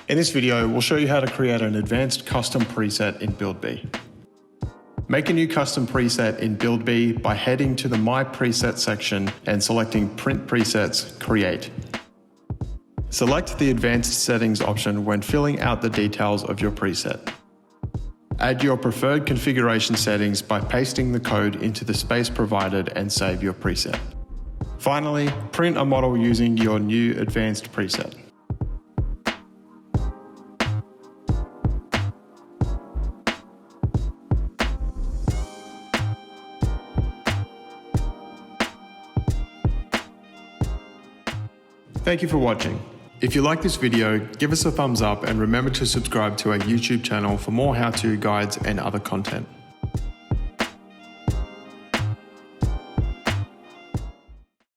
In this video, we'll show you how to create an advanced custom preset in Buildbee. Make a new custom preset in Buildbee by heading to the My Preset section and selecting Print Presets, Create. Select the Advanced Settings option when filling out the details of your preset. Add your preferred configuration settings by pasting the code into the space provided and save your preset. Finally, print a model using your new advanced preset. Thank you for watching. If you like this video, give us a thumbs up and remember to subscribe to our YouTube channel for more how-to guides and other content.